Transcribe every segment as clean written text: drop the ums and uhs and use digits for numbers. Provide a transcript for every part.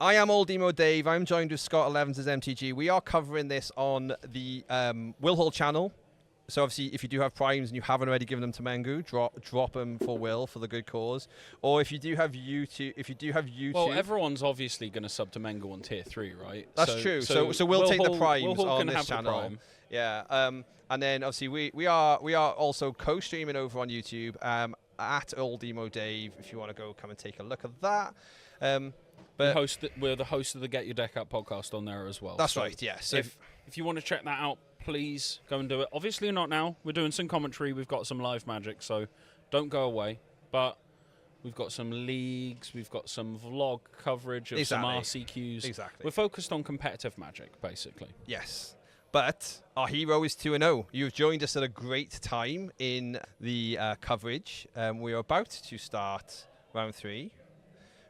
I am Old Emo Dave. I'm joined with Scott Elevens as MTG. We are covering this on the Will Hall channel. So obviously, if you do have primes and you haven't already given them to Mengu, drop them for Will for the good cause. Or if you do have YouTube, well, everyone's obviously going to sub to Mengu on tier 3, right? That's true. So we'll take the primes on this have channel. Yeah. And then obviously we are also co-streaming over on YouTube at Old Emo Dave. If you want to go come and take a look at that. But we're the host of the Get Your Deck Up podcast on there as well. That's right. Yeah. So if you want to check that out, please go and do it. Obviously not now. We're doing some commentary. We've got some live magic, so don't go away. But we've got some leagues. We've got some vlog coverage of some RCQs. Exactly. We're focused on competitive magic, basically. Yes. But our hero is 2-0. You've joined us at a great time in the coverage. We are about to start round 3,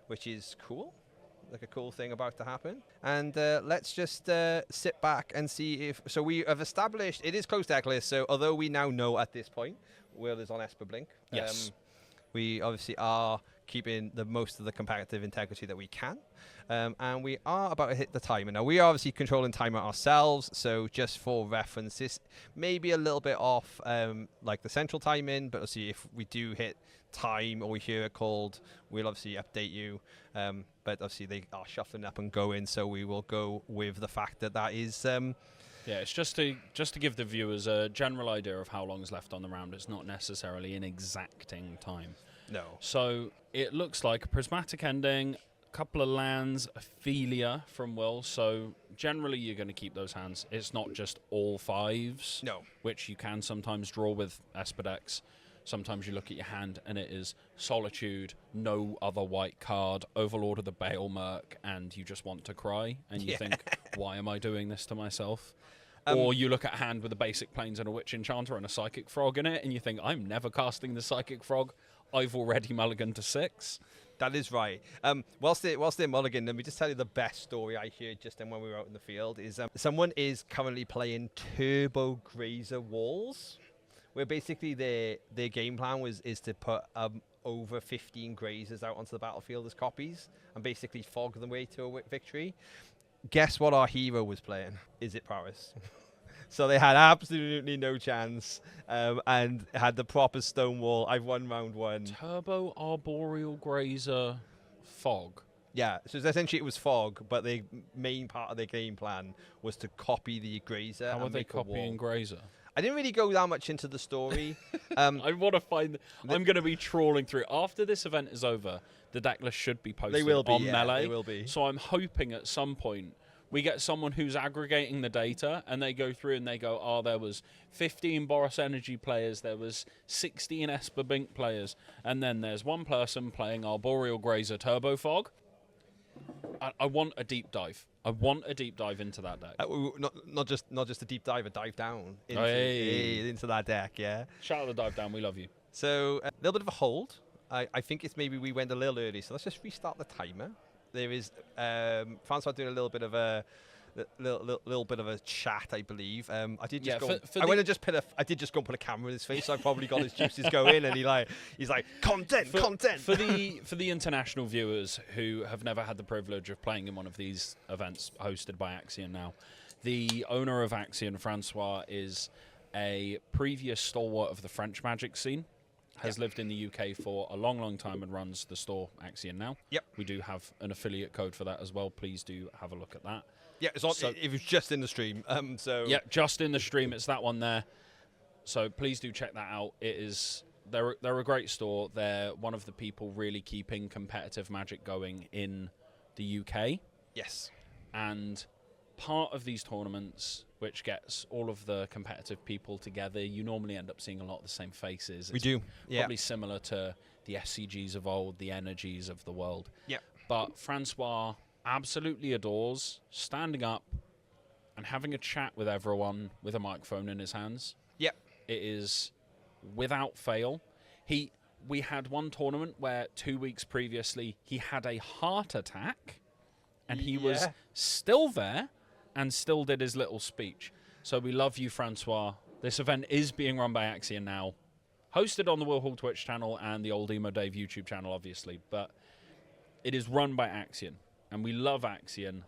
which is cool. Like a cool thing about to happen. And let's just sit back and see if... So we have established... It is closed deck list, so although we now know at this point Will is on Esper Blink, yes. We obviously are keeping the most of the competitive integrity that we can. And we are about to hit the timer. Now, we are obviously controlling timer ourselves, so just for reference, this may be a little bit off like the central timing, but obviously if we do hit time or we hear it called, we'll obviously update you. But obviously they are shuffling up and going, so we will go with the fact that that is... yeah, it's just to give the viewers a general idea of how long is left on the round. It's not necessarily an exacting time. No. So it looks like a prismatic ending, a couple of lands, Ophelia from Will. So generally you're going to keep those hands. It's not just all 5s, No. which you can sometimes draw with Esper decks. Sometimes you look at your hand and it is Solitude, no other white card, Overlord of the Bale Merc, and you just want to cry. And you think, why am I doing this to myself? Or you look at a hand with a basic Plains and a Witch Enchanter and a Psychic Frog in it, and you think, I'm never casting the Psychic Frog. I've already mulliganed to 6. That is right. Whilst they're mulligan, let me just tell you the best story I heard just then when we were out in the field is someone is currently playing Turbo Grazer Walls, where basically their game plan is to put over 15 Grazers out onto the battlefield as copies and basically fog them way to a victory. Guess what our hero was playing? Is it Paris? So they had absolutely no chance and had the proper Stonewall. I've won round 1. Turbo Arboreal Grazer Fog. Yeah, so essentially it was fog, but the main part of their game plan was to copy the Grazer. How are they copying Grazer? I didn't really go that much into the story. I want to find... I'm going to be trawling through. After this event is over, the deck list should be posted on Melee. They will be. So I'm hoping at some point we get someone who's aggregating the data and they go through and they go, oh, there was 15 Boros Energy players, there was 16 Esper Blink players, and then there's one person playing Arboreal Grazer Turbo Fog. I want a deep dive. I want a deep dive into that deck. Not just a deep dive, a dive down into that deck, yeah. Shout out the dive down, we love you. So a little bit of a hold. I think it's maybe we went a little early, so let's just restart the timer. There is Francois doing a little bit of a chat, I believe. I did just go. I did just go and put a camera in his face. So I probably got his juices going, and he's like content. For the international viewers who have never had the privilege of playing in one of these events hosted by Axion now, the owner of Axion, Francois, is a previous stalwart of the French Magic scene. Has lived in the UK for a long, long time and runs the store Axion now. Yep. We do have an affiliate code for that as well. Please do have a look at that. Yeah, it was just in the stream. Yeah, just in the stream. It's that one there. So please do check that out. They're a great store. They're one of the people really keeping competitive Magic going in the UK. Yes. And part of these tournaments, which gets all of the competitive people together, you normally end up seeing a lot of the same faces. We do. Yeah. Probably similar to the SCGs of old, the energies of the world. Yeah. But Francois absolutely adores standing up and having a chat with everyone with a microphone in his hands. Yep. It is without fail. We had one tournament where 2 weeks previously he had a heart attack and he was still there and still did his little speech. So we love you, Francois. This event is being run by Axion now. Hosted on the Will Hall Twitch channel and the Old Emo Dave YouTube channel, obviously. But it is run by Axion. and we love Axion.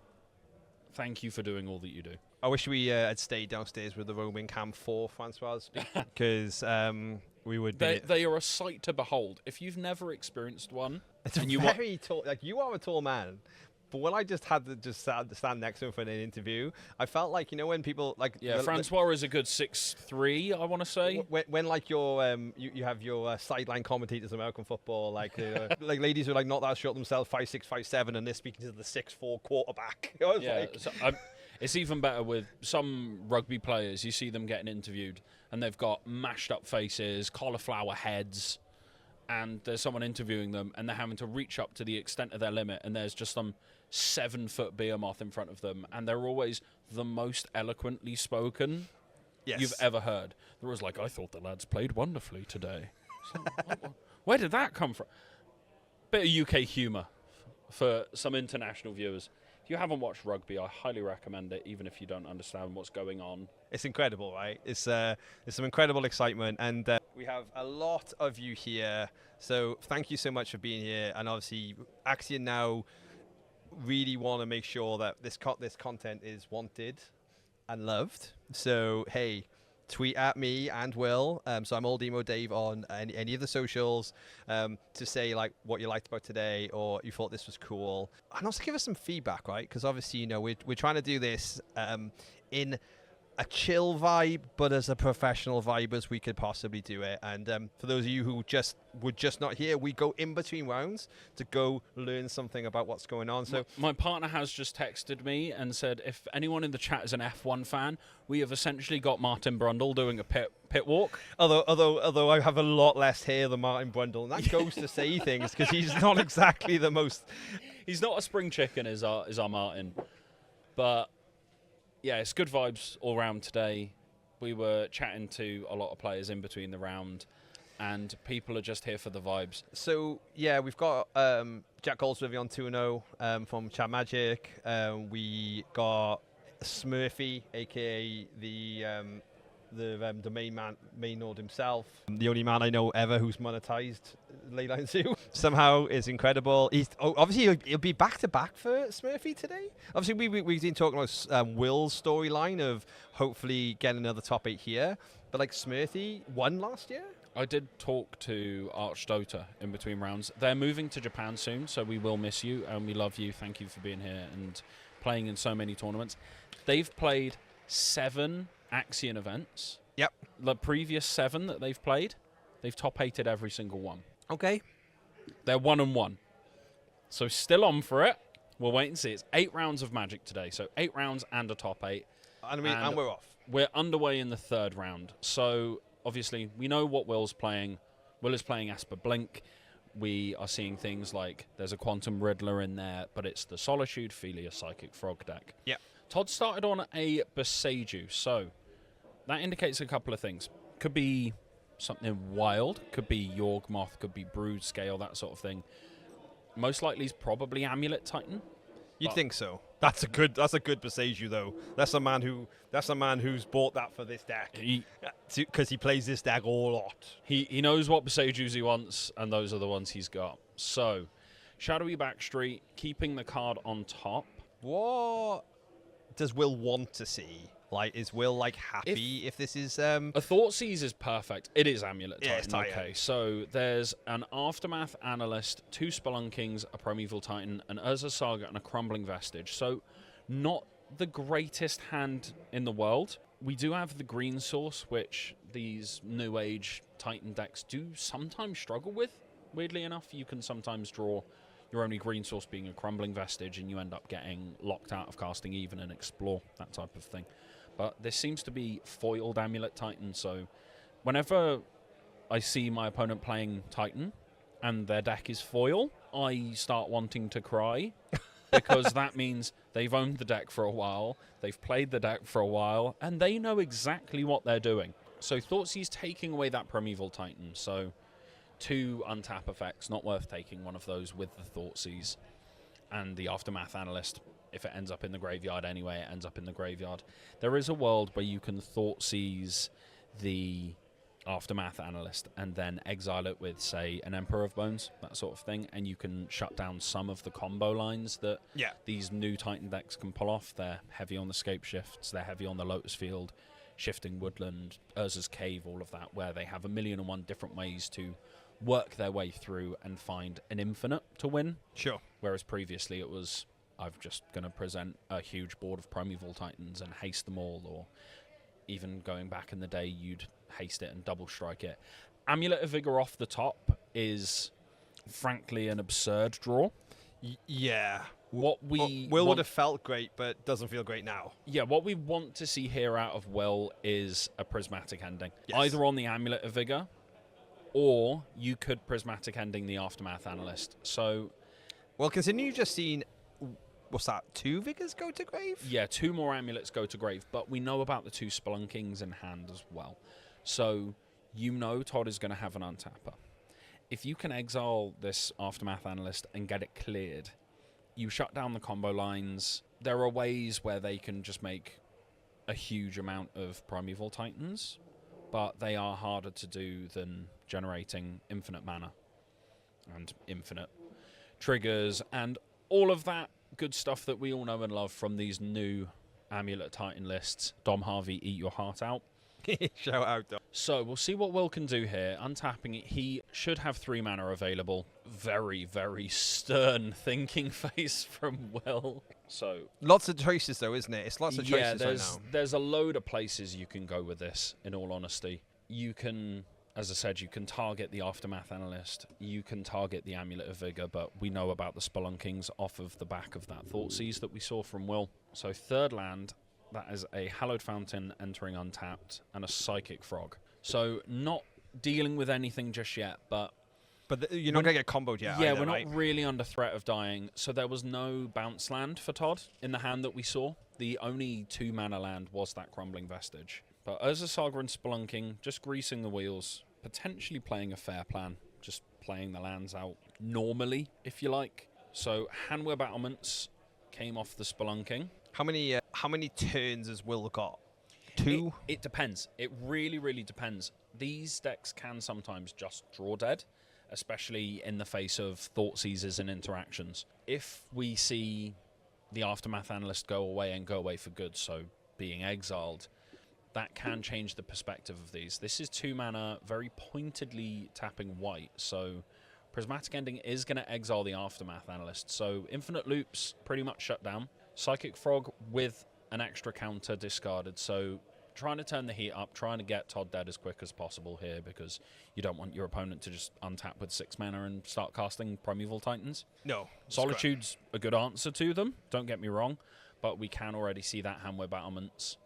Thank you for doing all that you do. I wish we had stayed downstairs with the Roman Cam 4, Francois, because we would be... They are a sight to behold. If you've never experienced one... It's very tall. Like, you are a tall man. But when I just had to stand next to him for an interview, I felt like, you know, when people like... Yeah, Francois is a good 6'3", I want to say. When like your you have your sideline commentators in American football, like like ladies who are like not that short themselves, 5'6", 5'7", and they're speaking to the 6'4" quarterback. It's even better with some rugby players. You see them getting interviewed, and they've got mashed up faces, cauliflower heads, and there's someone interviewing them, and they're having to reach up to the extent of their limit, and there's just some 7-foot behemoth in front of them, and they're always the most eloquently spoken you've ever heard. They're always like, I thought the lads played wonderfully today. So, where did that come from? Bit of UK humour for some international viewers. If you haven't watched rugby, I highly recommend it, even if you don't understand what's going on. It's incredible, right? It's some incredible excitement, and we have a lot of you here. So thank you so much for being here. And obviously, Axion now really want to make sure that this content is wanted and loved. So hey, tweet at me and Will. So I'm Old Emo Dave on any of the socials to say like what you liked about today or you thought this was cool, and also give us some feedback, right? Because obviously, you know, we're trying to do this in a chill vibe, but as a professional vibe as we could possibly do it. And for those of you who were just not here, we go in between rounds to go learn something about what's going on. So my partner has just texted me and said, if anyone in the chat is an F1 fan, we have essentially got Martin Brundle doing a pit walk. Although I have a lot less hair than Martin Brundle, and that goes to say things because he's not exactly the most. He's not a spring chicken, is our Martin, but. Yeah, it's good vibes all round today. We were chatting to a lot of players in between the round, and people are just here for the vibes. So, yeah, we've got Jack Goldsworthy on 2-0 from Chat Magic. We got Smurfy, a.k.a. the main node himself. The only man I know ever who's monetized Leyline Zoo somehow is incredible. Obviously he'll be back to back for Smurfy today. Obviously we've been talking about Will's storyline of hopefully getting another top 8 here, but like Smurfy won last year. I did talk to Archdota in between rounds. They're moving to Japan soon, so we will miss you and we love you. Thank you for being here and playing in so many tournaments. They've played 7 Axion events. Yep. The previous 7 that they've played, they've top 8'd every single one. Okay. They're 1-1. So still on for it. We'll wait and see. It's 8 rounds of Magic today. So 8 rounds and a top 8. And we're off. We're underway in the 3rd round. So obviously we know what Will's playing. Will is playing Esper Blink. We are seeing things like there's a Quantum Riddler in there, but it's the Solitude Philia Psychic Frog deck. Yeah. Todd started on a Beseiju, so that indicates a couple of things. Could be something wild, could be Yawgmoth, could be Brood Scale, that sort of thing. Most likely is probably Amulet Titan. You'd think so. That's a good Beseiju though. That's a man who's bought that for this deck. Because he plays this deck a lot. He knows what Besejus he wants, and those are the ones he's got. So, Shadowy Backstreet, keeping the card on top. What does Will want to see? Like, is Will like happy if this is a Thoughtseize is perfect. It is Amulet Titan. Yeah, it's Titan. Okay, so there's an Aftermath Analyst, 2 Spelunkings, a Primeval Titan, an Urza Saga, and a Crumbling Vestige. So not the greatest hand in the world. We do have the green source, which these New Age Titan decks do sometimes struggle with. Weirdly enough, you can sometimes draw your only green source being a Crumbling Vestige, and you end up getting locked out of casting even and explore, that type of thing. But this seems to be foiled Amulet Titan, so whenever I see my opponent playing Titan and their deck is foil, I start wanting to cry because that means they've owned the deck for a while, they've played the deck for a while, and they know exactly what they're doing. So Thoughtseize taking away that Primeval Titan, so 2 untap effects, not worth taking one of those with the Thoughtseize. And the Aftermath Analyst, if it ends up in the graveyard anyway, it ends up in the graveyard. There is a world where you can Thoughtseize the Aftermath Analyst and then exile it with, say, an Emperor of Bones, that sort of thing, and you can shut down some of the combo lines that these new Titan decks can pull off. They're heavy on the scape shifts, they're heavy on the Lotus Field, Shifting Woodland, Urza's Cave, all of that, where they have 1,000,001 different ways to work their way through and find an infinite to win. Sure. Whereas previously it was, I'm just going to present a huge board of Primeval Titans and haste them all, or even going back in the day, you'd haste it and double strike it. Amulet of Vigor off the top is, frankly, an absurd draw. Yeah. What we Will would have felt great, but doesn't feel great now. Yeah, what we want to see here out of Will is a prismatic ending. Yes. Either on the Amulet of Vigor, or you could prismatic ending the Aftermath Analyst. So, well, considering you've just seen, what's that, 2 Vigors go to grave? Yeah, 2 more amulets go to grave, but we know about the 2 Spelunkings in hand as well. So, you know Todd is going to have an untapper. If you can exile this Aftermath Analyst and get it cleared, you shut down the combo lines. There are ways where they can just make a huge amount of Primeval Titans, but they are harder to do than generating infinite mana and infinite triggers and all of that good stuff that we all know and love from these new Amulet Titan lists. Dom Harvey, eat your heart out. Shout out, Dom. So we'll see what Will can do here. Untapping it, he should have 3 mana available. Very, very stern thinking face from Will. So lots of choices, though, isn't it? It's lots of choices right now. There's a load of places you can go with this, in all honesty. You can, as I said, you can target the Aftermath Analyst. You can target the Amulet of Vigor, but we know about the Spelunkings off of the back of that Thoughtseize that we saw from Will. So 3rd land, that is a Hallowed Fountain entering untapped and a Psychic Frog. So not dealing with anything just yet, but you're not going to get comboed yet. Yeah, either, we're right? not really under threat of dying. So there was no bounce land for Todd in the hand that we saw. The only 2 mana land was that Crumbling Vestige. But Urza Saga and Spelunking, just greasing the wheels, potentially playing a fair plan, just playing the lands out normally, if you like. So Hanweir Battlements came off the Spelunking. How many turns has Will got? 2? It depends. It really, really depends. These decks can sometimes just draw dead, especially in the face of Thoughtseizes and interactions. If we see the Aftermath Analyst go away and go away for good, so being exiled, that can change the perspective of these. This is 2 mana, very pointedly tapping white, so Prismatic Ending is going to exile the Aftermath Analyst. So Infinite Loops pretty much shut down. Psychic Frog with an extra counter discarded, so trying to turn the heat up, trying to get Todd dead as quick as possible here, because you don't want your opponent to just untap with 6 mana and start casting Primeval Titans. No. Solitude's a good answer to them, don't get me wrong, but we can already see that Hanweir Battlements.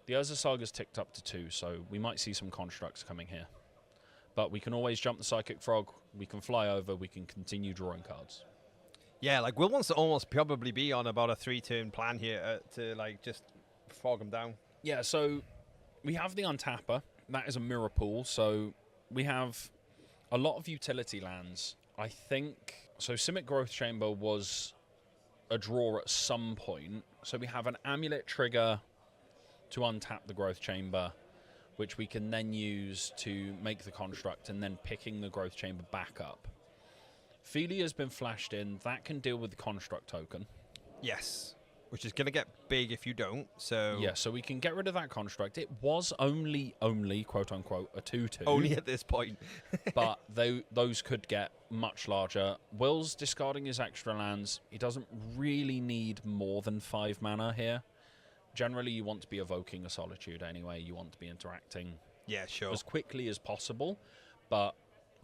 The Urza Saga's ticked up to 2, so we might see some constructs coming here. But we can always jump the Psychic Frog, we can fly over, we can continue drawing cards. Yeah, like Will wants to almost probably be on about a 3-turn plan here to like just fog him down. Yeah, so we have the Untapper. That is a mirror pool, so we have a lot of utility lands. I think, so Simic Growth Chamber was a draw at some point. So we have an Amulet trigger to untap the Growth Chamber, which we can then use to make the construct and then picking the Growth Chamber back up. Feely has been flashed in. That can deal with the construct token. Yes, which is going to get big if you don't. So yeah, so we can get rid of that construct. It was only quote unquote a 2/2. Only at this point. But those could get much larger. Will's discarding his extra lands. He doesn't really need more than 5 mana here. Generally, you want to be evoking a Solitude anyway. You want to be interacting as quickly as possible. But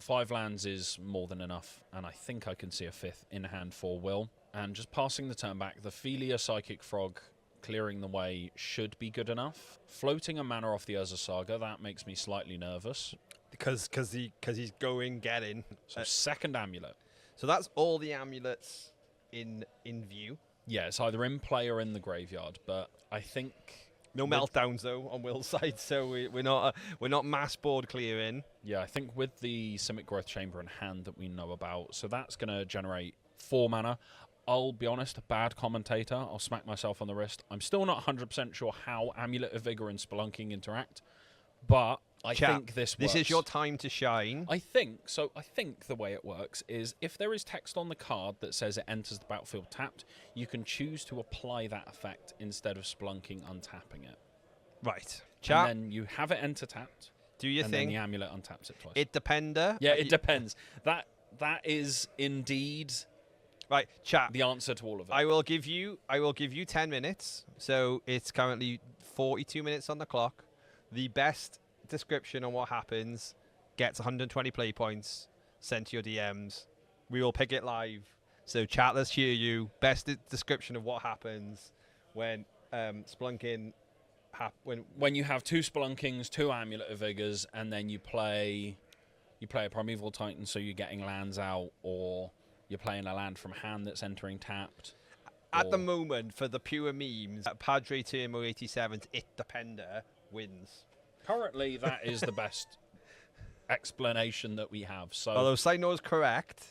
5 lands is more than enough, and I think I can see a 5th in hand for Will. And just passing the turn back, the Felia Psychic Frog clearing the way should be good enough. Floating a mana off the Urza Saga, that makes me slightly nervous. Because he's getting. So 2nd Amulet. So that's all the amulets in view. Yeah, it's either in play or in the graveyard, but I think no meltdowns though on Will's side, so we're not mass board clearing. Yeah, I think with the Simic Growth Chamber in hand that we know about, so that's going to generate 4 mana. I'll be honest, bad commentator. I'll smack myself on the wrist. I'm still not 100% sure how Amulet of Vigor and Spelunking interact, but I Chat, think this works. This is your time to shine. I think the way it works is if there is text on the card that says it enters the battlefield tapped, you can choose to apply that effect instead of splunking untapping it. Right. Chat. And then you have it enter tapped. Do your and thing. Then the amulet untaps it twice. It depender. Yeah, it depends. That is indeed right. Chat. the answer to all of it. I will give you 10 minutes. So it's currently 42 minutes on the clock. The best description on what happens gets 120 play points sent to your DMs. We will pick it live. So chat, let's hear you. Best description of what happens when splunking when you have 2 Spelunkings, 2 Amulet of Vigors, and then you play a Primeval Titan, so you're getting lands out, or you're playing a land from hand that's entering tapped. At the moment, for the pure memes, Padre Termo 87's It Depender wins. Currently, that is the best explanation that we have. So, although Sino is correct,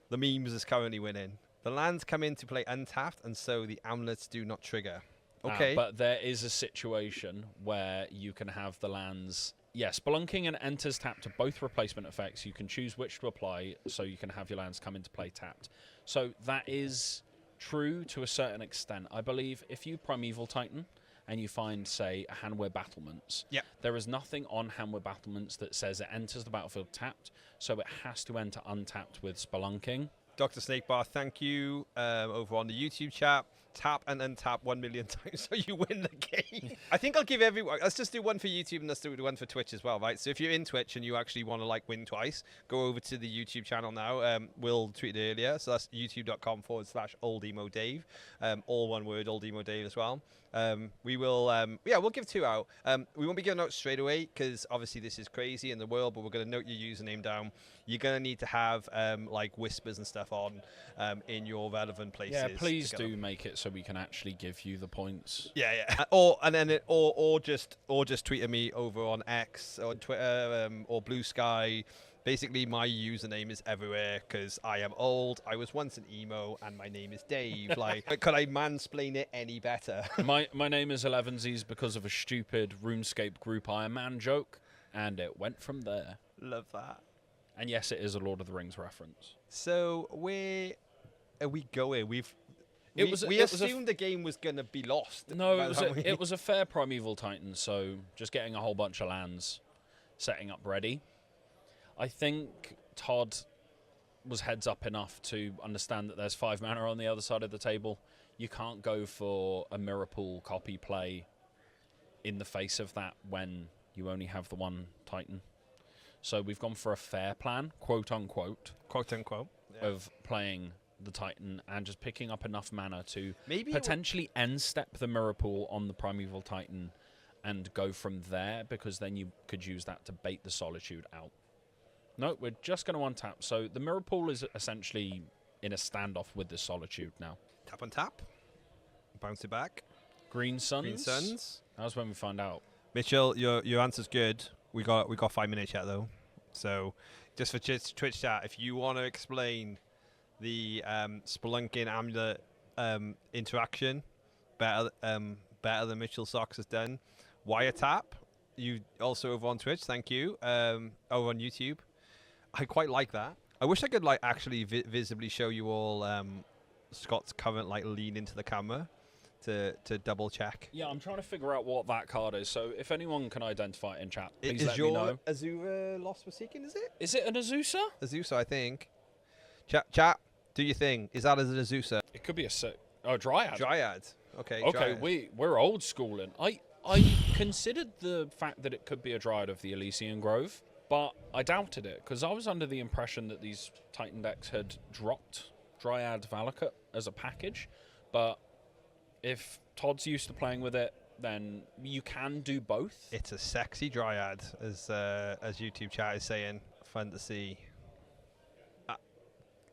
the memes is currently winning. The lands come into play untapped, and so the amulets do not trigger. Okay. but there is a situation where you can have the lands. Yes, Spelunking and enters tapped are both replacement effects. You can choose which to apply, so you can have your lands come into play tapped. So that is true to a certain extent. I believe if you Primeval Titan and you find, say, a Hanware Battlements, there is nothing on Hanware Battlements that says it enters the battlefield tapped, so it has to enter untapped with Spelunking. Dr. Snakebar, thank you over on the YouTube chat. Tap and untap 1 million times so you win the game. I think I'll give everyone. Let's just do one for YouTube and let's do one for Twitch as well, right? So if you're in Twitch and you actually want to like win twice, go over to the YouTube channel now. We'll tweet it earlier. So that's youtube.com/oldemodave. All one word, oldemodave as well. We will, we'll give 2 out. We won't be giving out straight away because obviously this is crazy in the world, but we're going to note your username down. You're going to need to have like whispers and stuff on in your relevant places. Yeah, please do make it so we can actually give you the points. Yeah. Or just tweet at me over on X or Twitter or Blue Sky. Basically, my username is everywhere because I am old. I was once an emo, and my name is Dave. Like, could I mansplain it any better? My name is Elevensies because of a stupid RuneScape group Iron Man joke, and it went from there. Love that. And yes, it is a Lord of the Rings reference. So where are we going? We assumed the game was going to be lost. No, it was a fair Primeval Titan, so just getting a whole bunch of lands, setting up ready. I think Todd was heads up enough to understand that there's 5 mana on the other side of the table. You can't go for a Mirror Pool copy play in the face of that when you only have the 1 Titan. So we've gone for a fair plan, quote unquote, of playing the Titan and just picking up enough mana to potentially end step the Mirror Pool on the Primeval Titan and go from there, because then you could use that to bait the Solitude out. No, we're just going to untap. So the Mirror Pool is essentially in a standoff with the Solitude now. Tap on tap. Bounce it back. Green Suns. Green Suns. That was when we found out. Mitchell, your answer's good. We got 5 minutes yet though. So just for Twitch chat, if you want to explain the Spelunking Amulet interaction better than Mitchell Socks has done, wiretap. You also over on Twitch, thank you. Over on YouTube. I quite like that. I wish I could like actually visibly show you all Scott's current like lean into the camera to double check. Yeah, I'm trying to figure out what that card is. So if anyone can identify it in chat, please let me know. Azura Lost Forsaken, is it? Is it an Azusa? Azusa, I think. Chat, do your thing. Is that an Azusa? It could be a Dryad. Dryad. Okay. Okay, Dryad. we're old schooling. I considered the fact that it could be a Dryad of the Elysian Grove, but I doubted it because I was under the impression that these Titan decks had dropped Dryad Valakut as a package. But if Todd's used to playing with it, then you can do both. It's a sexy Dryad, as YouTube chat is saying. Fun to see.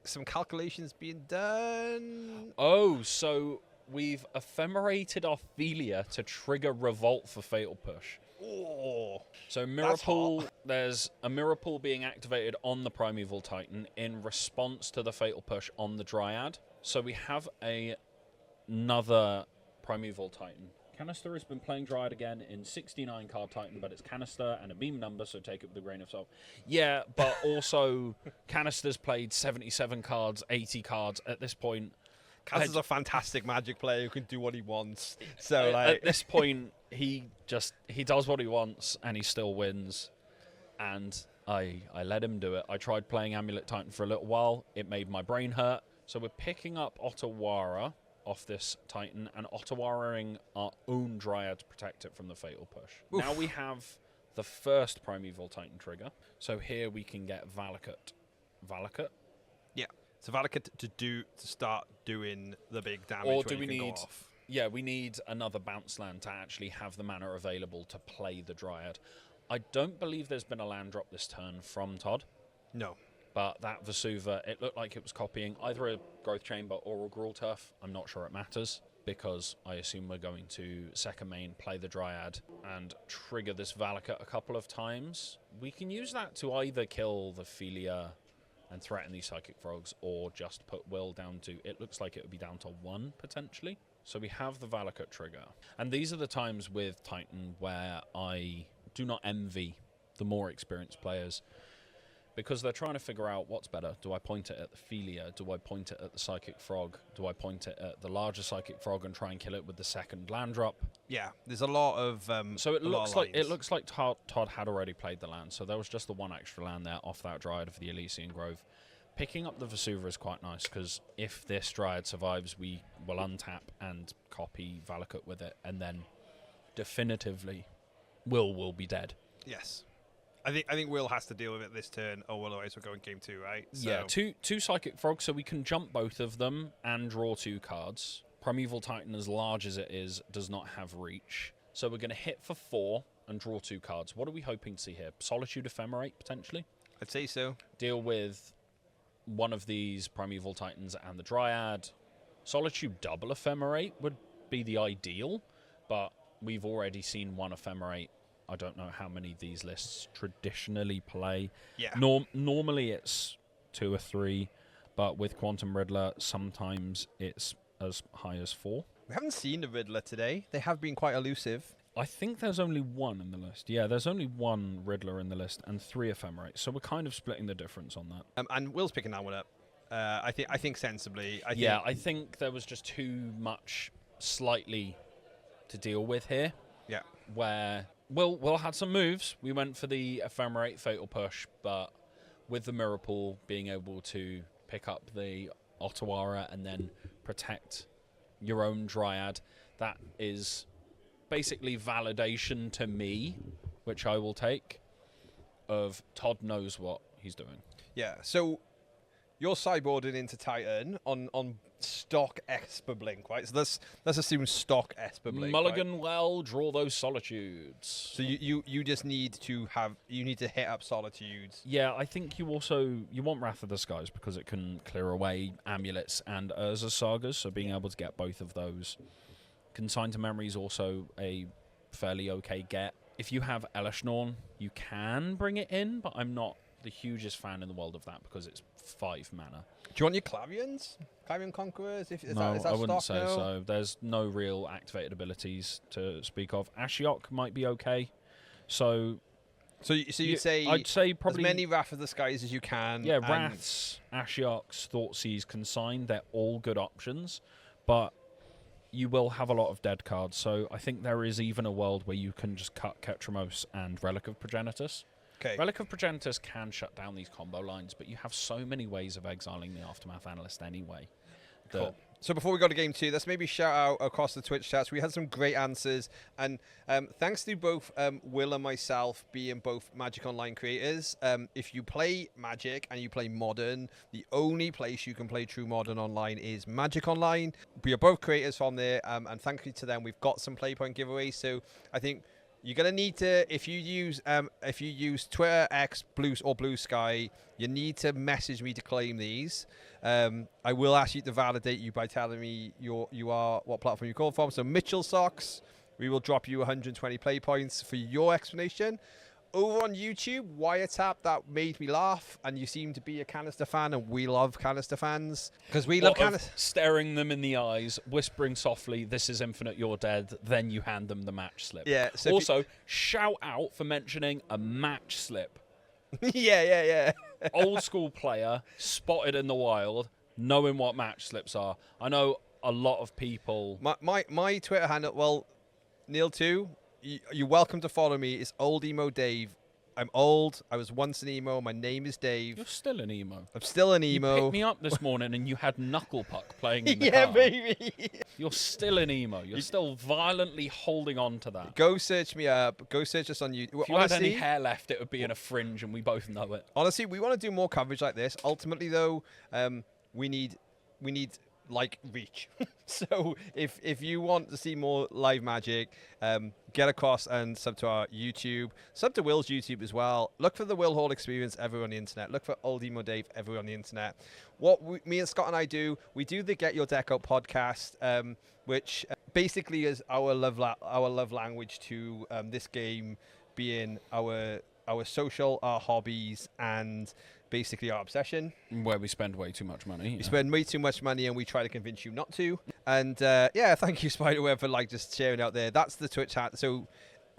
Some calculations being done. Oh, so we've ephemerated Ophelia to trigger Revolt for Fatal Push. Oh, so Mirror Pool, there's a Mirror Pool being activated on the Primeval Titan in response to the Fatal Push on the Dryad. So we have another Primeval Titan Canister has been playing Dryad again in 69 card Titan, but it's Canister and a beam number, so take it with a grain of salt. Yeah, but also Canister's played 77 cards, 80 cards at this point. Cass is a fantastic Magic player who can do what he wants. So at this point, he does what he wants and he still wins. And I let him do it. I tried playing Amulet Titan for a little while. It made my brain hurt. So we're picking up Otawara off this Titan and Otawaring our own Dryad to protect it from the Fatal Push. Oof. Now we have the first Primeval Titan trigger. So here we can get Valakut. Valakut? Yeah. So Valakut to start doing the big damage. Or do we need... Yeah, we need another bounce land to actually have the mana available to play the Dryad. I don't believe there's been a land drop this turn from Todd. No. But that Vesuva, it looked like it was copying either a Growth Chamber or a Gruul Turf. I'm not sure it matters, because I assume we're going to second main, play the Dryad, and trigger this Valakut a couple of times. We can use that to either kill the Philia and threaten these Psychic Frogs, or just put Will down to, it looks like it would be down to 1, potentially. So we have the Valakut trigger. And these are the times with Titan where I do not envy the more experienced players, because they're trying to figure out what's better. Do I point it at the Philia? Do I point it at the Psychic Frog? Do I point it at the larger Psychic Frog and try and kill it with the second land drop? Yeah, there's a lot of so it looks like Todd had already played the land, so there was just the one extra land there off that Dryad of the Elysian Grove. Picking up the Vesuva is quite nice, because if this Dryad survives, we will untap and copy Valakut with it, and then definitively Will be dead. Yes. I think Will has to deal with it this turn, or otherwise we're going game 2, right? So. Yeah, two Psychic Frogs, so we can jump both of them and draw 2 cards. Primeval Titan, as large as it is, does not have reach. So we're going to hit for 4 and draw 2 cards. What are we hoping to see here? Solitude Ephemerate, potentially? I'd say so. Deal with one of these Primeval Titans and the Dryad. Solitude double Ephemerate would be the ideal, but we've already seen one Ephemerate. I don't know how many these lists traditionally play. Yeah. Normally it's 2 or 3, but with Quantum Riddler, sometimes it's as high as 4. We haven't seen the Riddler today. They have been quite elusive. I think there's only 1 in the list. Yeah, there's only 1 Riddler in the list and 3 Ephemerates, so we're kind of splitting the difference on that. And Will's picking that one up. I think sensibly. I think there was just too much slightly to deal with here. Yeah. Where Will had some moves. We went for the Ephemerate Fatal Push, but with the Mirror Pool being able to pick up the Otawara and then protect your own Dryad, that is basically validation to me, which I will take, of Todd knows what he's doing. Yeah, so you're sideboarding into Titan on stock Esper Blink, right? So let's assume stock Esper Blink. Mulligan, right? well, draw those Solitudes. So you just need to hit up Solitudes. Yeah, I think you want Wrath of the Skies because it can clear away Amulets and Urza Sagas, so being able to get both of those. Consign to Memory is also a fairly okay get. If you have Elishnorn, you can bring it in, but I'm not the hugest fan in the world of that because it's 5 mana. Do you want your Clarions? Clarion Conquerors? Is no, that I wouldn't stock say now? so. There's no real activated abilities to speak of. Ashiok might be okay. So you'd say I'd say probably as many Wrath of the Skies as you can. Yeah, Wraths, Ashioks, Thoughtseize, Consign, they're all good options, but you will have a lot of dead cards, so I think there is even a world where you can just cut Ketramos and Relic of Progenitus. Okay. Relic of Progenitus can shut down these combo lines, but you have so many ways of exiling the Aftermath Analyst anyway. Cool. So before we go to game 2, let's maybe shout out across the Twitch chats. We had some great answers, and thanks to both Will and myself being both Magic Online creators. If you play Magic and you play Modern, the only place you can play true Modern online is Magic Online. We are both creators from there, and thank you to them. We've got some Playpoint giveaways, so I think you're gonna need to, if you use Twitter, X, Blue Sky, you need to message me to claim these. I will ask you to validate you by telling me what platform you call from. So Mitchell Socks, we will drop you 120 play points for your explanation. over on YouTube, Wiretap, that made me laugh, and you seem to be a Canister fan, and we love Canister fans because we love Canister. Staring them in the eyes, whispering softly, "This is Infinite, you're dead." Then you hand them the match slip. Yeah. So also, shout out for mentioning a match slip. yeah. Old school player, spotted in the wild, knowing what match slips are. I know a lot of people. My Twitter handle, well, Neil too. You're welcome to follow me. It's Old Emo Dave. I'm old. I was once an emo. My name is Dave. You're still an emo. I'm still an emo. You picked me up this morning and you had Knuckle Puck playing in the yeah, car. baby. You're still an emo. You're still violently holding on to that. Go search me up. Go search us on YouTube. If you had any hair left, it would be in a fringe, and we both know it. Honestly, we want to do more coverage like this. Ultimately, though, we need like reach. So if you want to see more live Magic, get across and sub to our YouTube, sub to Will's YouTube as well. Look for the Will Hall Experience everywhere on the internet. Look for Old Emo Dave everywhere on the internet. What me and Scott and I do, we do the Get Your Deck Out podcast, which basically is our love language to this game being our social, our hobbies, and basically our obsession. Where we spend way too much money. We spend way too much money, and we try to convince you not to. And yeah, thank you, Spiderweb, for just sharing out there. That's the Twitch hat. So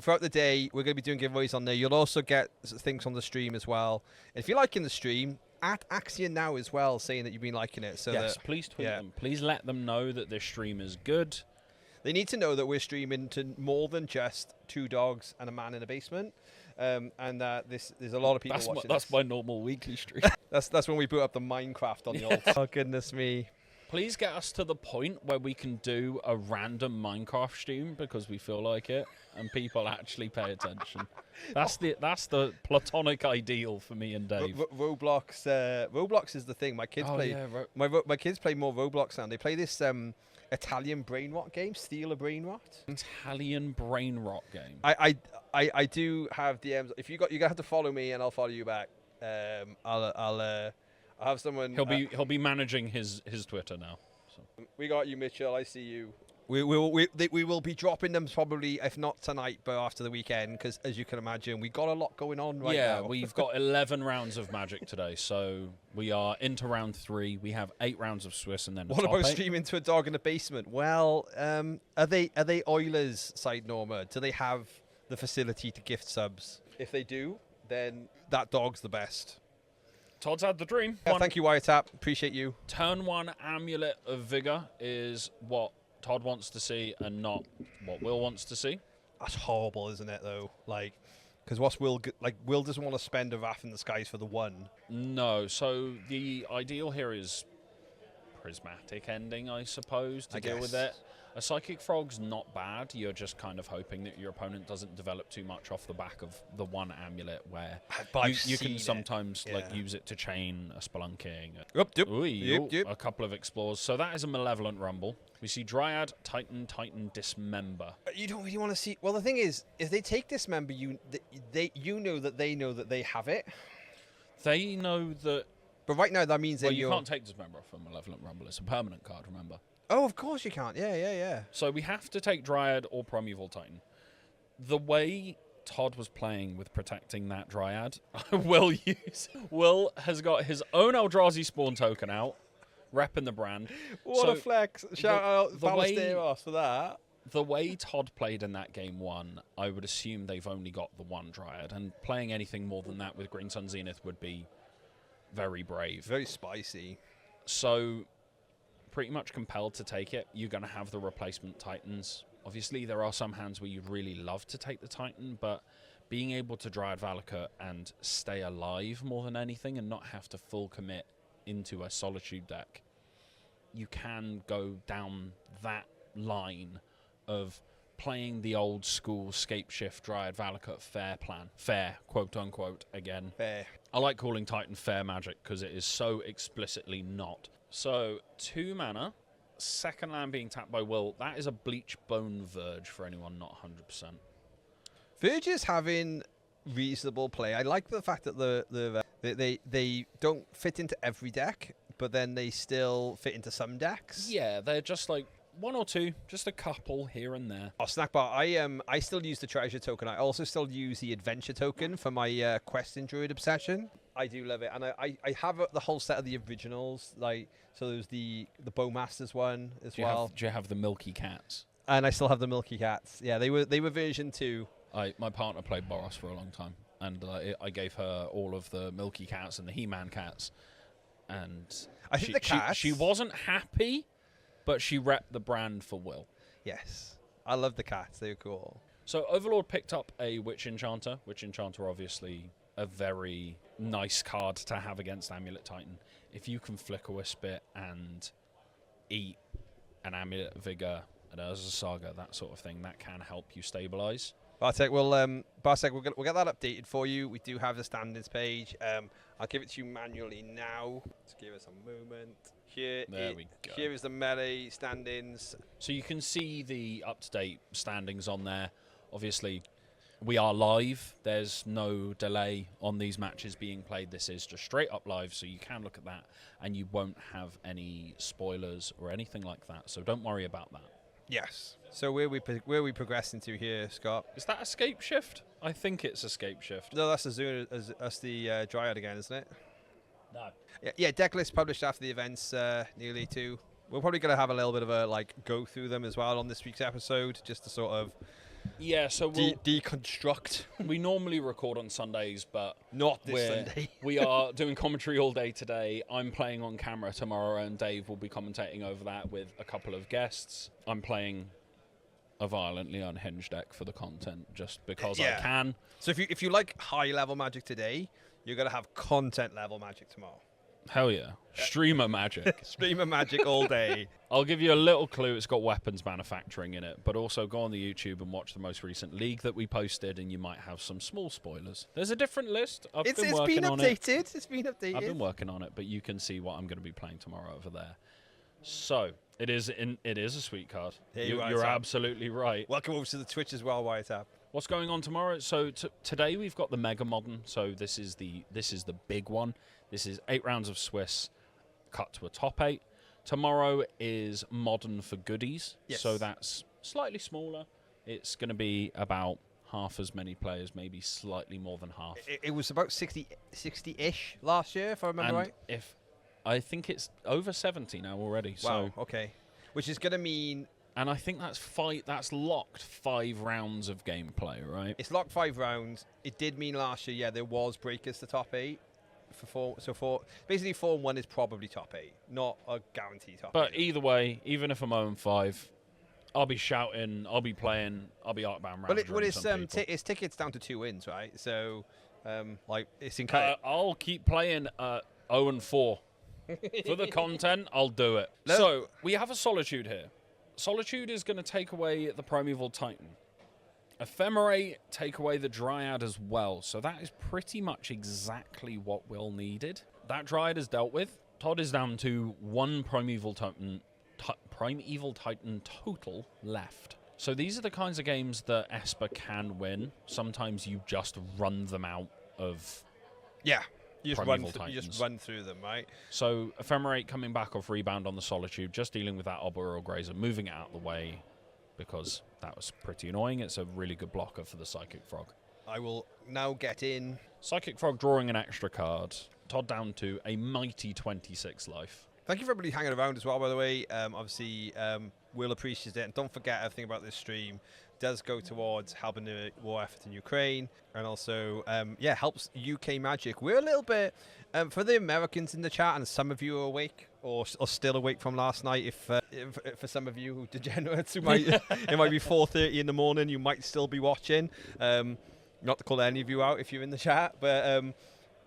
throughout the day, we're going to be doing giveaways on there. You'll also get things on the stream as well. And if you're liking the stream, at Axion now as well, saying that you've been liking it. So yes, please tweet them. Please let them know that this stream is good. They need to know that we're streaming to more than just 2 dogs and a man in a basement. And there's a lot of people watching. That's my normal weekly stream. that's when we boot up the Minecraft on the alt. Oh, goodness me. Please get us to the point where we can do a random Minecraft stream because we feel like it and people actually pay attention. That's the platonic ideal for me and Dave. Roblox is the thing. My kids play. Yeah, my kids play more Roblox now. They play this Italian brain rot game, Steal a Brain Rot. Italian brain rot game. I do have DMs. If you're gonna have to follow me, and I'll follow you back. I'll have someone. He'll be managing his Twitter now. So. We got you, Mitchell. I see you. We will be dropping them probably, if not tonight, but after the weekend, because as you can imagine, we got a lot going on right now. Yeah, we've got 11 rounds of Magic today, so we are into round 3. We have 8 rounds of Swiss, and then what about streaming to a dog in the basement? Well, are they Oilers side, Norma? Do they have the facility to gift subs? If they do, then that dog's the best. Todd's had the dream. Yeah, thank you, Wiretap. Appreciate you. Turn 1 Amulet of Vigor is what Todd wants to see and not what Will wants to see. That's horrible, isn't it, though? Because what's Will... Will doesn't want to spend a Wrath in the Skies for the 1. No, so the ideal here is prismatic ending, I suppose, to deal with it. A Psychic Frog's not bad. You're just kind of hoping that your opponent doesn't develop too much off the back of the 1 Amulet, where you can sometimes use it to chain a Spelunking. A couple of Explores. So that is a Malevolent Rumble. We see Dryad, Titan, Dismember. You don't really want to see... Well, the thing is, if they take Dismember, you know that they have it. They know that... But right now, that means... Well, you can't take Dismember off a Malevolent Rumble. It's a permanent card, remember? Oh, of course you can't. Yeah. So we have to take Dryad or Primeval Titan. The way Todd was playing with protecting that Dryad, Will has got his own Eldrazi Spawn token out, repping the brand. What a flex. Shout out Ballesteros for that. The way Todd played in that game 1, I would assume they've only got the 1 Dryad, and playing anything more than that with Green Sun Zenith would be very brave. Very spicy. So... pretty much compelled to take it. You're going to have the replacement Titans. Obviously, there are some hands where you'd really love to take the Titan, but being able to Dryad Valakut and stay alive more than anything and not have to full commit into a Solitude deck, you can go down that line of playing the old school Scapeshift Dryad Valakut fair plan. Fair, quote unquote, again. Fair. I like calling Titan fair Magic because it is so explicitly not. So, 2 mana, second land being tapped by Will. That is a Bleach Bone Verge for anyone not 100%. Verge is having reasonable play. I like the fact that they don't fit into every deck, but then they still fit into some decks. Yeah, they're just like One or two, just a couple here and there. Oh, Snackbar, I still use the treasure token. I also still use the adventure token for my questing druid obsession. I do love it, and I have the whole set of the originals. Like, so there's the Bowmasters one as well. Do you have the Milky Cats? And I still have the Milky Cats. Yeah, they were version 2. My partner played Boros for a long time, and I gave her all of the Milky Cats and the He-Man cats, and I think the cats. She wasn't happy, but she repped the brand for Will. Yes, I love the cats. They're cool. So Overlord picked up a Witch Enchanter. Witch Enchanter, obviously, a very nice card to have against Amulet Titan. If you can Flicker Wisp it and eat an Amulet Vigor, an Urza Saga, that sort of thing, that can help you stabilize. Bartek, we'll get that updated for you. We do have the standings page. I'll give it to you manually now. Let's give us a moment. Here we go. Here is the melee standings. So you can see the up-to-date standings on there. Obviously, we are live. There's no delay on these matches being played. This is just straight up live, so you can look at that, and you won't have any spoilers or anything like that. So don't worry about that. Yes. So where we progressing to here, Scott? Is that Escape Shift? I think it's Escape Shift. No, that's the Dryad again, isn't it? No. Yeah, Decklists published after the events nearly too. We're probably going to have a little bit of a go through them as well on this week's episode, just to sort of so we'll deconstruct. We normally record on Sundays, but not this Sunday. We are doing commentary all day today. I'm playing on camera tomorrow, and Dave will be commentating over that with a couple of guests. I'm playing a violently unhinged deck for the content, just because I can. So if you like high level Magic today, you're going to have content level Magic tomorrow. Hell yeah. Streamer Magic. Streamer Magic all day. I'll give you a little clue. It's got weapons manufacturing in it, but also go on the YouTube and watch the most recent league that we posted, and you might have some small spoilers. There's a different list. It's been updated. It's been updated. I've been working on it, but you can see what I'm going to be playing tomorrow over there. So it is a sweet card. You're absolutely right. Welcome over to the Twitch as well, Wiretap. What's going on tomorrow? So today we've got the Mega Modern. So this is the big one. This is 8 rounds of Swiss cut to a top 8. Tomorrow is Modern for Goodies. Yes. So that's slightly smaller. It's going to be about half as many players, maybe slightly more than half. It was about 60-ish last year, if I remember right. I think it's over 70 now already. Wow, okay. Which is going to mean... And I think that's locked 5 rounds of gameplay, right? It's locked 5 rounds. It did mean last year, there was breakers to top 8. Basically 4-1 is probably top 8, not a guarantee top 8. But either way, even if I'm 0-5, I'll be shouting, I'll be playing, I'll be outbound rounds. But it's tickets down to 2 wins, right? So, it's incredible. I'll keep playing 0-4 for the content. I'll do it. So we have a Solitude here. Solitude is going to take away the Primeval Titan. Ephemerate take away the Dryad as well, so that is pretty much exactly what Will needed. That Dryad is dealt with. Todd is down to 1 Primeval Titan total left. So these are the kinds of games that Esper can win. Sometimes you just run them out of you just run through them, right? So Ephemerate coming back off rebound on the Solitude, just dealing with that Arboreal Grazer, moving it out of the way, because that was pretty annoying. It's a really good blocker for the Psychic Frog. I will now get in. Psychic Frog drawing an extra card. Todd down to a mighty 26 life. Thank you for everybody hanging around as well, by the way. Obviously, we'll appreciate it. And don't forget, everything about this stream does go towards helping the war effort in Ukraine. And also, helps UK Magic. We're a little bit, for the Americans in the chat, and some of you are awake or still awake from last night. If for some of you who degenerates, who might, it might be 4:30 in the morning, you might still be watching. Not to call any of you out if you're in the chat, but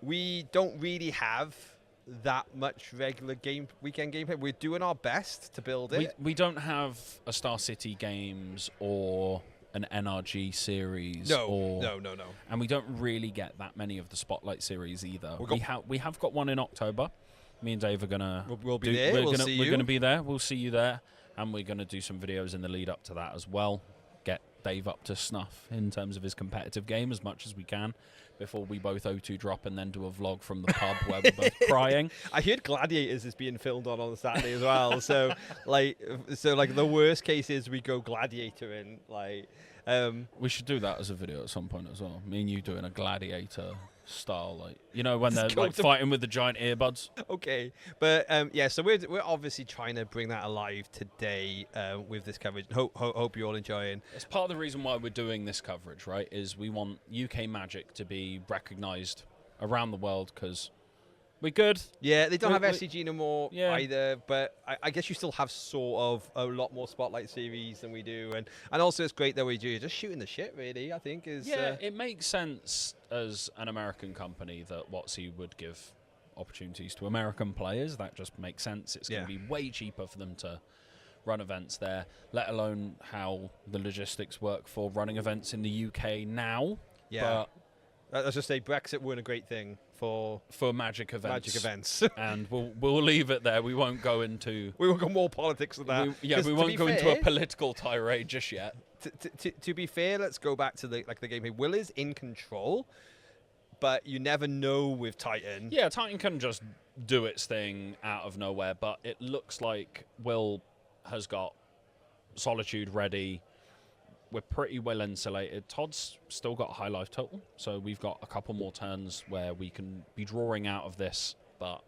we don't really have that much regular weekend gameplay. We're doing our best to build it. We don't have a Star City Games or an NRG series. No. And we don't really get that many of the Spotlight series either. We have got one in October. Me and Dave are gonna. We'll be there. We're gonna be there. We'll see you there, and we're gonna do some videos in the lead up to that as well. Get Dave up to snuff in terms of his competitive game as much as we can before we both O2 drop and then do a vlog from the pub where we're both crying. I heard Gladiators is being filmed on Saturday as well. So like the worst case is we go Gladiator in. Like we should do that as a video at some point as well. Me and you doing a Gladiator style, like, you know, when they're like fighting with the giant earbuds. Okay, but yeah, so we're obviously trying to bring that alive today with this coverage. Hope you're all enjoying. It's part of the reason why we're doing this coverage, right? Is we want UK Magic to be recognised around the world because we're good. Yeah, they don't have SCG no more yeah. either, but I guess you still have sort of a lot more Spotlight series than we do, and also it's great that we do just shooting the shit, really, I think. It makes sense as an American company that WotC would give opportunities to American players. That just makes sense. It's going to be way cheaper for them to run events there, let alone how the logistics work for running events in the UK now. Yeah. But let's just say Brexit weren't a great thing for Magic events. And we'll leave it there. We won't go into... We won't go more politics than that. We won't go into a political tirade just yet. To be fair, let's go back to the game here. Will is in control, but you never know with Titan. Yeah, Titan can just do its thing out of nowhere, but it looks like Will has got Solitude ready. We're pretty well insulated. Todd's still got a high life total, so we've got a couple more turns where we can be drawing out of this, but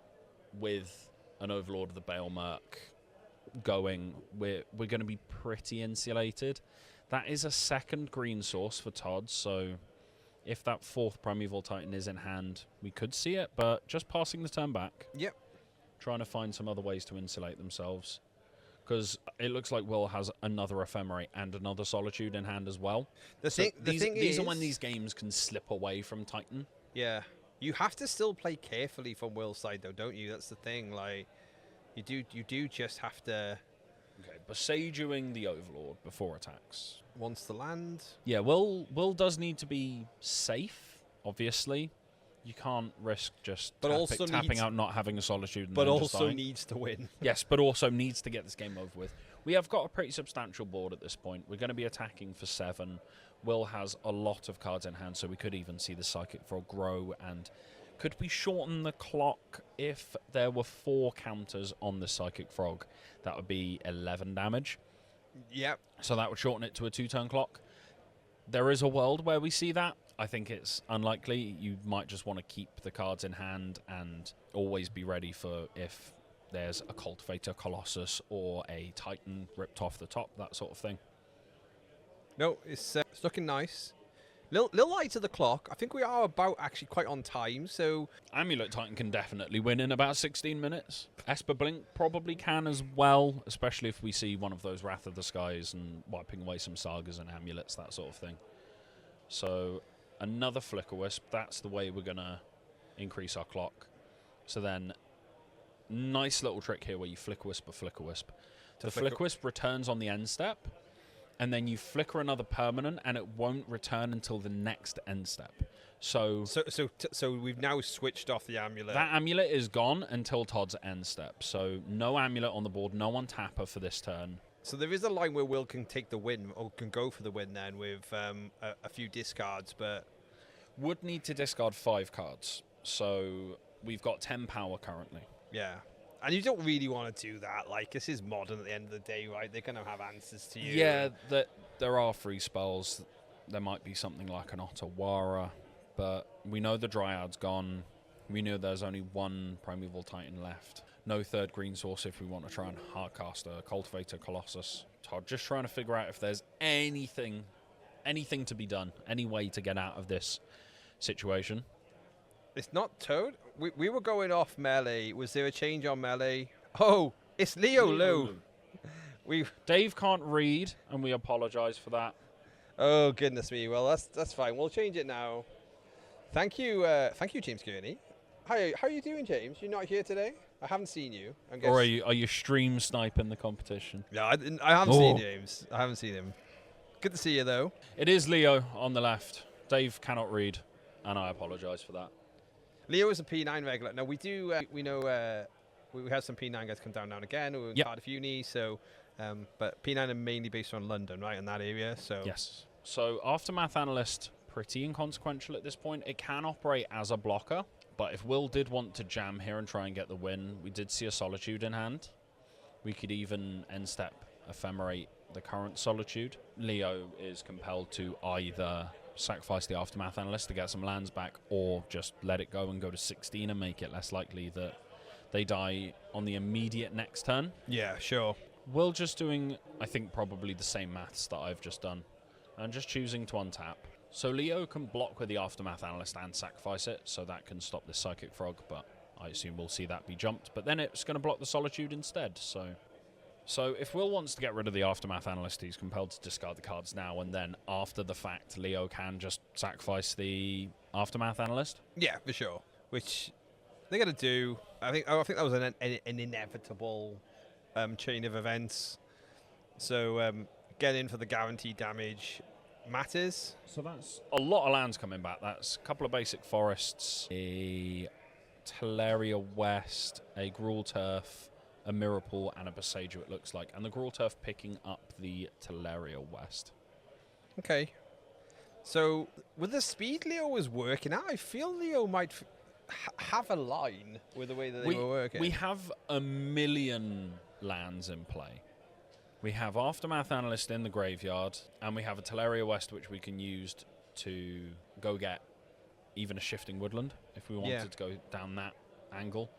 with an Overlord of the Bale Merc going, we're going to be pretty insulated. That is a second green source for Todd, so if that fourth Primeval Titan is in hand, we could see it, but just passing the turn back. Yep. Trying to find some other ways to insulate themselves. Because it looks like Will has another Ephemerate and another Solitude in hand as well. These are when these games can slip away from Titan. Yeah. You have to still play carefully from Will's side, though, don't you? That's the thing. Like, you do just have to... Okay, Besieging the Overlord before attacks. Wants to land. Yeah, Will does need to be safe, obviously. You can't risk just tapping out, not having a Solitude. And but also needs to win. Yes, but also needs to get this game over with. We have got a pretty substantial board at this point. We're going to be attacking for 7. Will has a lot of cards in hand, so we could even see the Psychic Frog grow. And could we shorten the clock if there were 4 counters on the Psychic Frog? That would be 11 damage. Yep. So that would shorten it to a 2-turn clock. There is a world where we see that. I think it's unlikely. You might just want to keep the cards in hand and always be ready for if there's a Cultivator Colossus or a Titan ripped off the top, that sort of thing. No, it's looking nice. Little light to the clock. I think we are about actually quite on time, so... Amulet Titan can definitely win in about 16 minutes. Esper Blink probably can as well, especially if we see one of those Wrath of the Skies and wiping away some Sagas and Amulets, that sort of thing. So... another Flickerwisp, that's the way we're going to increase our clock. So then, nice little trick here where you Flickerwisp a Flickerwisp. The Flickerwisp returns on the end step, and then you flicker another permanent, and it won't return until the next end step. So we've now switched off the Amulet. That Amulet is gone until Todd's end step. So no Amulet on the board, no untapper for this turn. So there is a line where Will can take the win, or can go for the win then with a few discards, but... Would need to discard 5 cards. So we've got 10 power currently. Yeah. And you don't really want to do that. Like, this is Modern at the end of the day, right? They're going to have answers to you. Yeah, there are free spells. There might be something like an Otawara, but we know the Dryad's gone. We know there's only 1 Primeval Titan left. No third green source if we want to try and hardcast a Cultivator Colossus. Todd, just trying to figure out if there's anything to be done, any way to get out of this situation. It's not Toad. We were going off melee. Was there a change on melee? Oh, it's Leo Lu. Dave can't read, and we apologise for that. Oh goodness me. Well, that's fine. We'll change it now. Thank you, James Gurney. Hi, how are you doing, James? You're not here today? I haven't seen you. Or are you stream sniping the competition? Yeah, I haven't seen James. I haven't seen him. Good to see you, though. It is Leo on the left. Dave cannot read, and I apologise for that. Leo is a P9 regular. Now, we do, we know we have some P9 guys come down now and again. We're in Cardiff Uni, so But P9 are mainly based on London, right, in that area. So Yes. So Aftermath Analyst, pretty inconsequential at this point. It can operate as a blocker, but if Will did want to jam here and try and get the win, we did see a Solitude in hand. We could even end step ephemerate the current Solitude. Leo is compelled to either sacrifice the Aftermath Analyst to get some lands back, or just let it go and go to 16 and make it less likely that they die on the immediate next turn. yeah, sure. Will just doing, I think, probably the same maths that I've just done, and just choosing to untap. So Leo can block with the Aftermath Analyst and sacrifice it, so that can stop this Psychic Frog, but I assume we'll see that be jumped. But then it's going to block the Solitude instead, So if Will wants to get rid of the Aftermath Analyst, he's compelled to discard the cards now, and then after the fact, Leo can just sacrifice the Aftermath Analyst. Yeah, for sure. Which they're going to do. I think that was an inevitable chain of events. So getting in for the guaranteed damage matters. So that's a lot of lands coming back. That's a couple of basic forests, a Teleria West, a Gruul Turf, a Mirror Pool, and a Boseiju, it looks like. And the Gruul Turf picking up the Teleria West. Okay. So with the speed Leo was working at, I feel Leo might have a line with the way that they were working. We have a million lands in play. We have Aftermath Analyst in the graveyard, and we have a Teleria West, which we can use to go get even a Shifting Woodland if we wanted to go down that angle.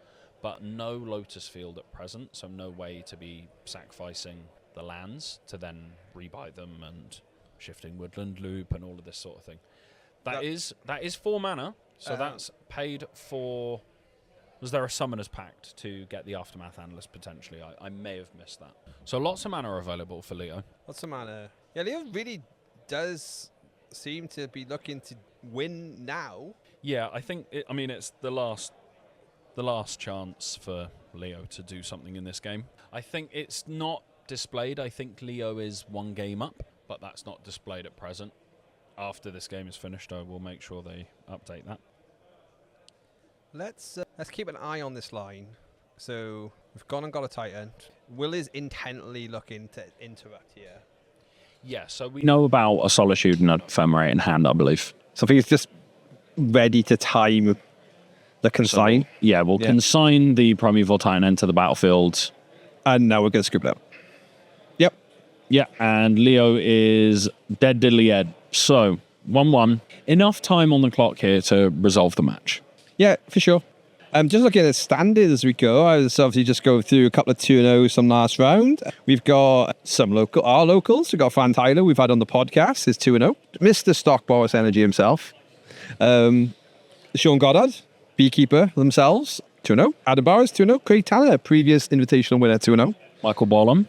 But no Lotus Field at present, so no way to be sacrificing the lands to then rebuy them and Shifting Woodland loop and all of this sort of thing. That is 4 mana, so that's paid for. Was there a Summoner's Pact to get the Aftermath Analyst potentially? I may have missed that. So lots of mana are available for Leo. Lots of mana. Yeah, Leo really does seem to be looking to win now. Yeah, I think. It's the last chance for Leo to do something in this game. I think it's not displayed. I think Leo is 1 game up, but that's not displayed at present. After this game is finished, I will make sure they update that. Let's keep an eye on this line. So we've gone and got a Titan. Will is intently looking to interrupt here. Yeah, so we know about a Solitude and an Ephemerate in hand, I believe. So I think it's just ready to time the consign. We'll consign the Primeval Titan into the battlefield. And now we're going to scoop it out. Yep. Yeah, and Leo is dead diddly Ed. So, 1-1. Enough time on the clock here to resolve the match. Yeah, for sure. Just looking at the standard as we go, I was obviously just go through a couple of 2-0s from last round. We've got some our locals. We've got Fran Tyler, we've had on the podcast, is 2-0. Mr. Stock Boris Energy himself. Sean Goddard, Beekeeper themselves, 2-0. Adam Bowers, 2-0. Craig Tanner, previous invitational winner, 2-0. Michael Bottom,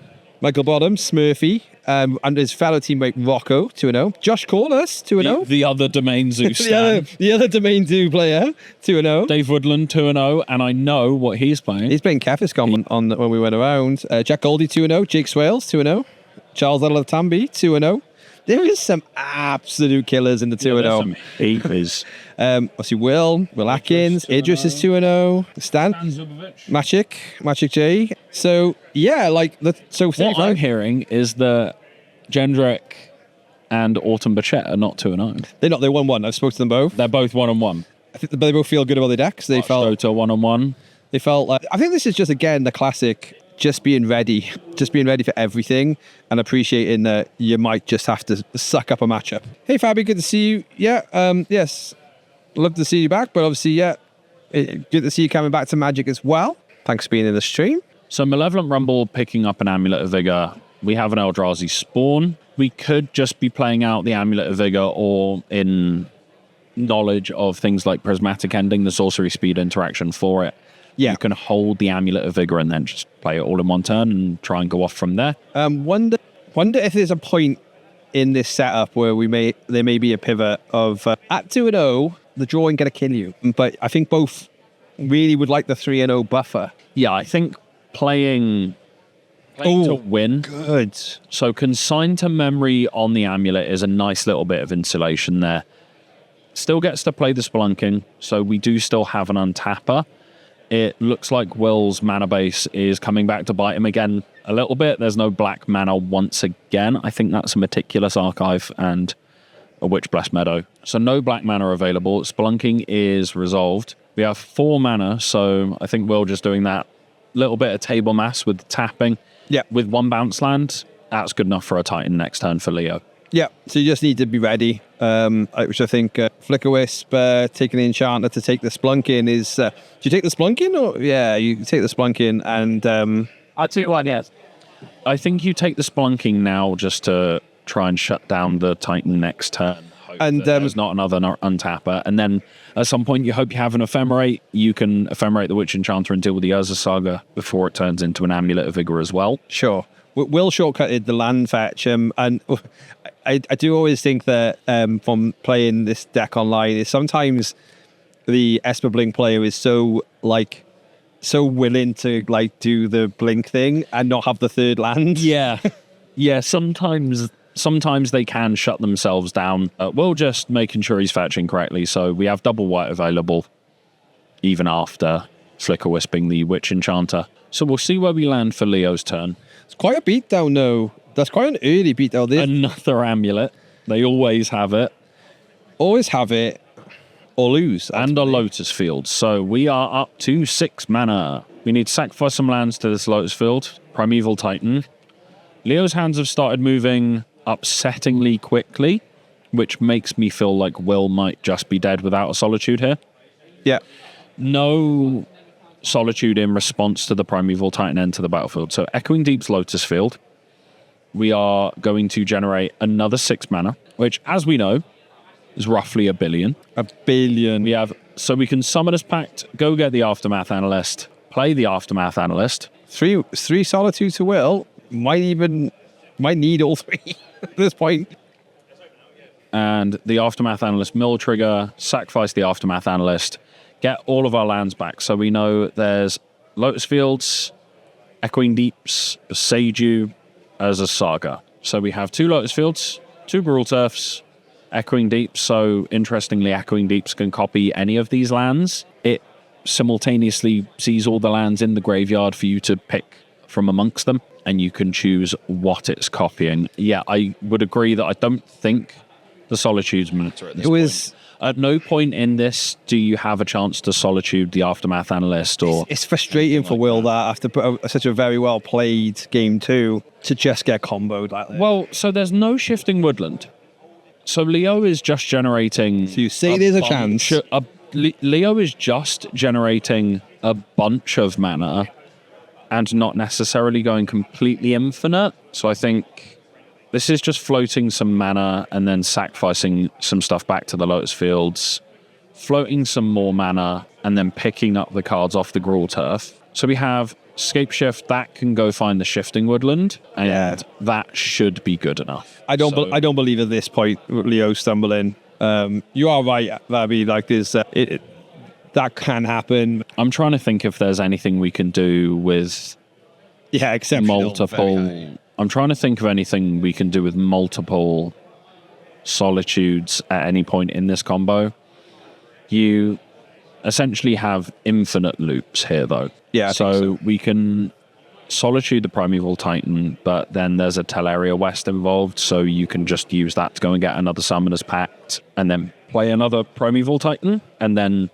Smurfy, and his fellow teammate Rocco, 2-0. Josh Corliss, 2-0. the other Domain Zoo stand. the other Domain Zoo player, 2-0. Dave Woodland, 2-0, and I know what he's playing. He's playing Kefiscom on when we went around. Jack Goldie, 2-0. Jake Swales, 2-0. Charles Alatambi, 2-0. There is some absolute killers in the 2-0. Heapers. Obviously, Will Atkins, Idris is 2-0. Stan Magic J. So, yeah, what I'm hearing is that Jendrik and Autumn Bachette are not 2-0. They're not, they're 1-1. I've spoken to them both. They're both 1-1. I think they both feel good about their decks. They felt 1-1. They felt like, I think this is just, again, the classic just being ready for everything and appreciating that you might just have to suck up a matchup. Hey, Fabi, good to see you. Yeah, yes, love to see you back, but obviously, good to see you coming back to Magic as well. Thanks for being in the stream. So Malevolent Rumble picking up an Amulet of Vigor. We have an Eldrazi Spawn. We could just be playing out the Amulet of Vigor, or in knowledge of things like Prismatic Ending, the sorcery speed interaction for it. Yeah. You can hold the Amulet of Vigor and then just play it all in one turn and try and go off from there. Wonder if there's a point in this setup where there may be a pivot of at 2-0, the draw ain't gonna kill you. But I think both really would like the 3-0 buffer. Yeah, I think playing to win. Good. So Consign to Memory on the Amulet is a nice little bit of insulation there. Still gets to play the Spelunking, so we do still have an untapper. It looks like Will's mana base is coming back to bite him again a little bit. There's no black mana once again. I think that's a Meticulous Archive and a Witch Blessed Meadow. So no black mana available. Spelunking is resolved. We have 4 mana, so I think we're just doing that little bit of table mass with tapping. Yeah. With 1 bounce land, that's good enough for a Titan next turn for Leo. Yeah, so you just need to be ready, which I think Flicker Wisp taking the Enchanter to take the Splunking is... do you take the Splunking? Or yeah, you take the Splunking and... I'll take one, yes. I think you take the Splunking now just to try and shut down the Titan next turn. And there's not another untapper. And then at some point you hope you have an Ephemerate. You can Ephemerate the Witch Enchanter and deal with the Urza Saga before it turns into an Amulet of Vigor as well. Sure. Will shortcutted the land fetch, and I do always think that from playing this deck online is sometimes the Esper Blink player is so willing to do the blink thing and not have the third land. Yeah, yeah. Sometimes they can shut themselves down. We'll just making sure he's fetching correctly. So we have double white available, even after Flicker Wisping the Witch Enchanter. So we'll see where we land for Leo's turn. It's quite a beatdown, though. That's quite an early beatdown. Another amulet. They always have it. Always have it. Or lose. And a Lotus Field. So we are up to 6 mana. We need to sacrifice some lands to this Lotus Field. Primeval Titan. Leo's hands have started moving upsettingly quickly, which makes me feel like Will might just be dead without a Solitude here. Yeah. No Solitude in response to the Primeval Titan enter the battlefield. So Echoing Deep's Lotus Field. We are going to generate another 6 mana, which, as we know, is roughly 1 billion. 1 billion. So we can Summoner's Pact, go get the Aftermath Analyst, play the Aftermath Analyst. 3 Solitude to Will. Might need all 3 at this point. And the Aftermath Analyst mill trigger, sacrifice the Aftermath Analyst, get all of our lands back. So we know there's Lotus Fields, Echoing Deeps, Seiju, as a Saga. So we have 2 Lotus Fields, 2 Gruul Turfs, Echoing Deeps. So interestingly, Echoing Deeps can copy any of these lands. It simultaneously sees all the lands in the graveyard for you to pick from amongst them, and you can choose what it's copying. Yeah, I would agree that I don't think the Solitude's Minotaur at this point. At no point in this do you have a chance to Solitude the Aftermath Analyst. Or it's frustrating for Will that after such a very well played game 2 to just get comboed like that. Well, so there's no Shifting Woodland. So Leo is just generating... So you say there's a chance. Leo is just generating a bunch of mana and not necessarily going completely infinite. So I think this is just floating some mana and then sacrificing some stuff back to the Lotus Fields, floating some more mana, and then picking up the cards off the Gruul Turf. So we have Scape Shift, that can go find the Shifting Woodland, and that should be good enough. I don't believe at this point Leo stumbling. You are right, Vabi. There's that can happen. I'm trying to think if there's anything we can do with multiple. I'm trying to think of anything we can do with multiple Solitudes at any point in this combo. You essentially have infinite loops here, though. Yeah, so we can Solitude the Primeval Titan, but then there's a Teleria West involved, so you can just use that to go and get another Summoner's Pact, and then play another Primeval Titan, and then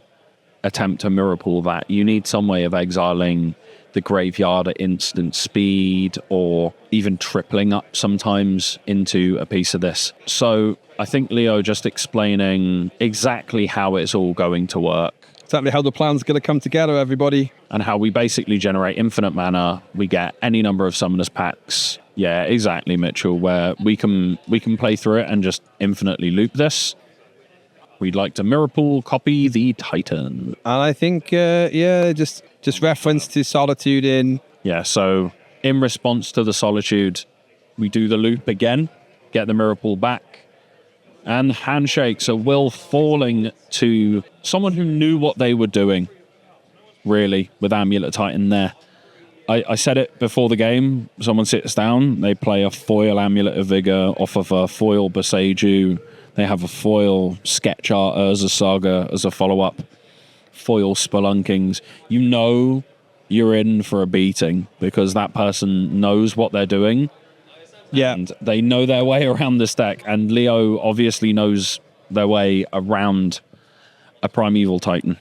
attempt to mirror pool that. You need some way of exiling the graveyard at instant speed, or even tripling up sometimes into a piece of this. So I think Leo just explaining exactly how it's all going to work. Exactly how the plan's going to come together, everybody. And how we basically generate infinite mana. We get any number of Summoner's Packs. Yeah, exactly, Mitchell, where we can play through it and just infinitely loop this. We'd like to mirror pool, copy the Titan. And I think, just reference to Solitude in. Yeah, so in response to the Solitude, we do the loop again, get the mirror pool back, and handshake. So Will falling to someone who knew what they were doing, really, with Amulet Titan there. I said it before the game. Someone sits down, they play a foil Amulet of Vigor off of a foil Boseiju. They have a foil sketch art Urza Saga as a follow-up. Foil Spelunkings. You know you're in for a beating, because that person knows what they're doing. Yeah. And they know their way around this deck, and Leo obviously knows their way around a Primeval Titan.